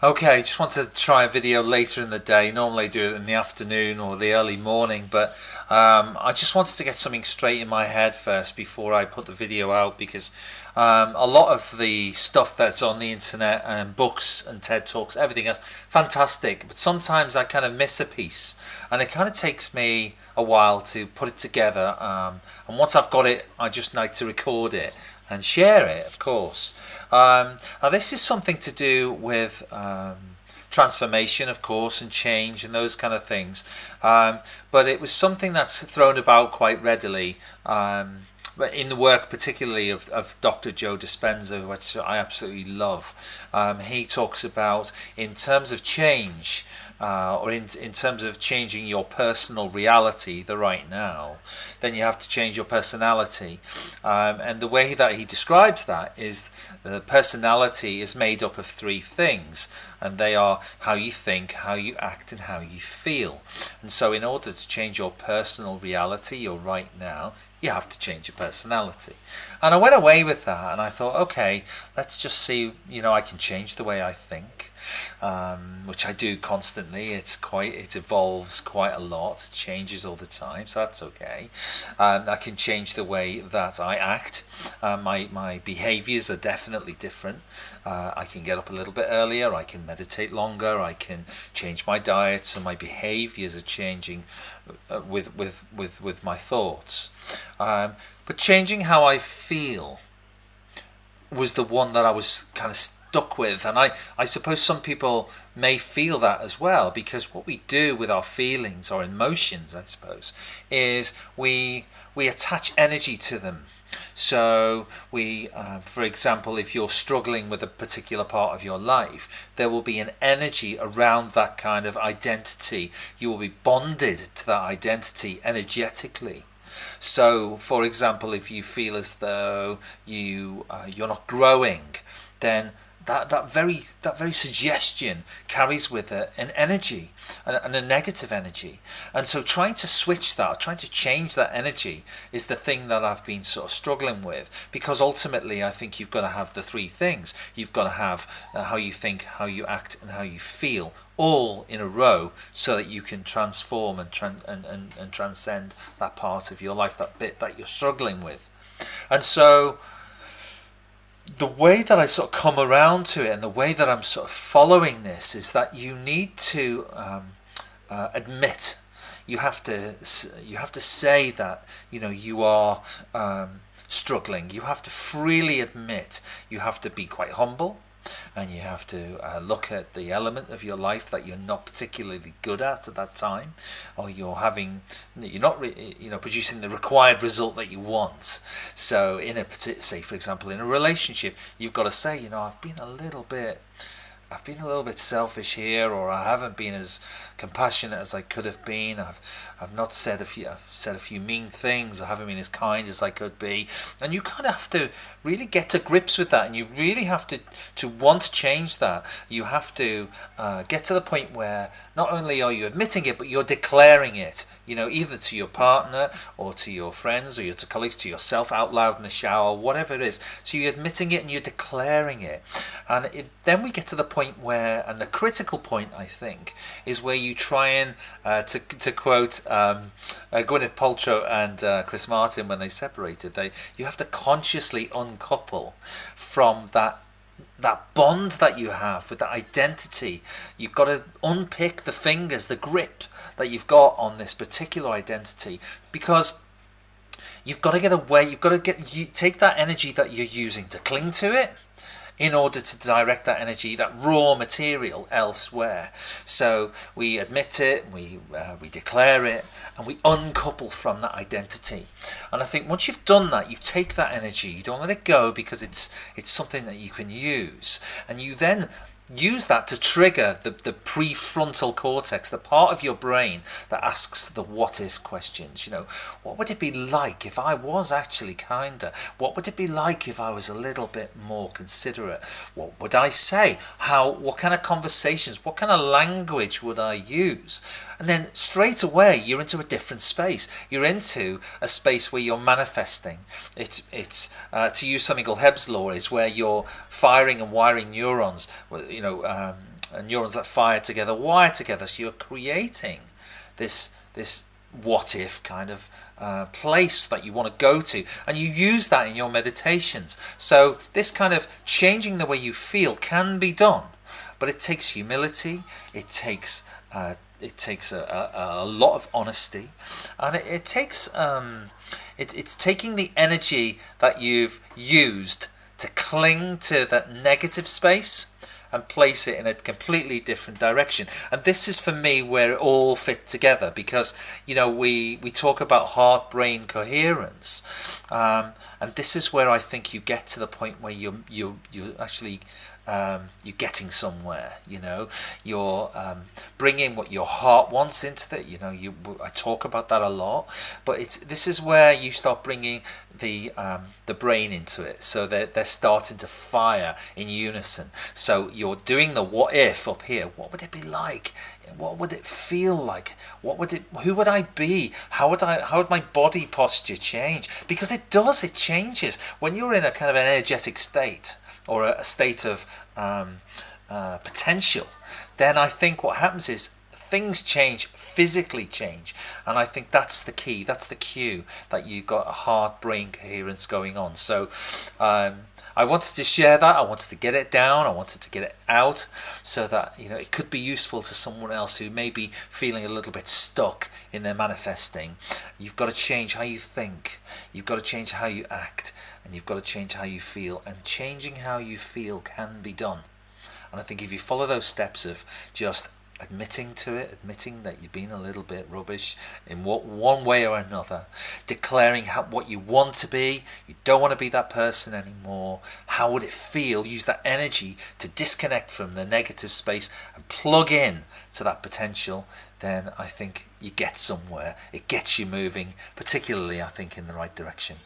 Okay, just want to try a video later in the day. Normally I do it in the afternoon or the early morning, but I just wanted to get something straight in my head first before I put the video out, because a lot of the stuff that's on the internet and books and TED Talks, everything else, fantastic, but sometimes I kind of miss a piece and it kind of takes me a while to put it together, and once I've got it, I just like to record it and share it, of course. Now this is something to do with transformation, of course, and change and those kind of things. But it was something that's thrown about quite readily, but in the work particularly of Dr. Joe Dispenza, which I absolutely love. He talks about, in terms of change, or in terms of changing your personal reality, the right now, then you have to change your personality. And the way that he describes that is the personality is made up of three things, and they are how you think, how you act, and how you feel. And so in order to change your personal reality, your right now, you have to change your personality. And I went away with that and I thought, okay, let's just see, I can change the way I think, which I do constantly. It evolves quite a lot, it changes all the time, so that's okay. I can change the way that I act. My behaviors are definitely different. I can get up a little bit earlier, I can meditate longer, I can change my diet, so my behaviors are changing with my thoughts. But changing how I feel was the one that I was kind of stuck with, and I suppose some people may feel that as well, because what we do with our feelings or emotions, I suppose, is we attach energy to them. So for example, if you're struggling with a particular part of your life, there will be an energy around that kind of identity. You will be bonded to that identity energetically. So, for example, if you feel as though you're not growing, then that very suggestion carries with it an energy, and a negative energy. And so trying to switch that, trying to change that energy is the thing that I've been sort of struggling with, because ultimately I think you've got to have the three things. You've got to have how you think, how you act, and how you feel, all in a row, so that you can transform and transcend that part of your life, that bit that you're struggling with. And so the way that I sort of come around to it, and the way that I'm sort of following this, is that you need to admit. You have to say that you are struggling. You have to freely admit. You have to be quite humble, and you have to look at the element of your life that you're not particularly good at that time, or you're not producing the required result that you want. So say for example in a relationship, you've got to say, I've been a little bit selfish here, or I haven't been as compassionate as I could have been. I've not said I've said a few mean things. I haven't been as kind as I could be. And you kind of have to really get to grips with that, and you really have to want to change that. You have to get to the point where not only are you admitting it, but you're declaring it. Either to your partner or to your friends or to colleagues, to yourself out loud in the shower, whatever it is. So you're admitting it and you're declaring it. And then we get to the point where, and the critical point, I think, is where you try and, to quote Gwyneth Paltrow and Chris Martin when they separated, you have to consciously uncouple from that bond that you have with that identity. You've got to unpick the fingers, the grip that you've got on this particular identity, because you've got to get away. You've got to take that energy that you're using to cling to it, in order to direct that energy, that raw material, elsewhere. So we admit it, we declare it, and we uncouple from that identity. And I think once you've done that, you take that energy, you don't let it go, because it's something that you can use, and you then use that to trigger the prefrontal cortex, the part of your brain that asks the what if questions. What would it be like if I was actually kinder? What would it be like if I was a little bit more considerate? What would I say? What kind of conversations, what kind of language would I use? And then straight away you're into a different space. You're into a space where you're manifesting. It's to use something called Hebb's law, is where you're firing and wiring neurons, neurons that fire together wire together. So you're creating this what if kind of place that you want to go to, and you use that in your meditations. So this kind of changing the way you feel can be done, but it takes humility, it takes a lot of honesty, and it takes it's taking the energy that you've used to cling to that negative space and place it in a completely different direction. And this is for me where it all fit together, because we talk about heart-brain coherence, and this is where I think you get to the point where you actually you're getting somewhere. You're bringing what your heart wants into it. I talk about that a lot, but this is where you start bringing the brain into it, so they're starting to fire in unison. So you're doing the what if up here. What would it be like? What would it feel like? Who would I be? How would my body posture change? Because it does, it changes when you're in a kind of an energetic state, or a state of potential. Then I think what happens is things change, physically change, and I think that's the key, that's the cue that you've got a heart-brain coherence going on. So I wanted to share that, I wanted to get it down, I wanted to get it out, so that it could be useful to someone else who may be feeling a little bit stuck in their manifesting. You've got to change how you think, you've got to change how you act, and you've got to change how you feel, and changing how you feel can be done. And I think if you follow those steps of just admitting to it, admitting that you've been a little bit rubbish in one way or another, declaring what you want to be, you don't want to be that person anymore, how would it feel, use that energy to disconnect from the negative space and plug in to that potential, then I think you get somewhere. It gets you moving, particularly I think in the right direction.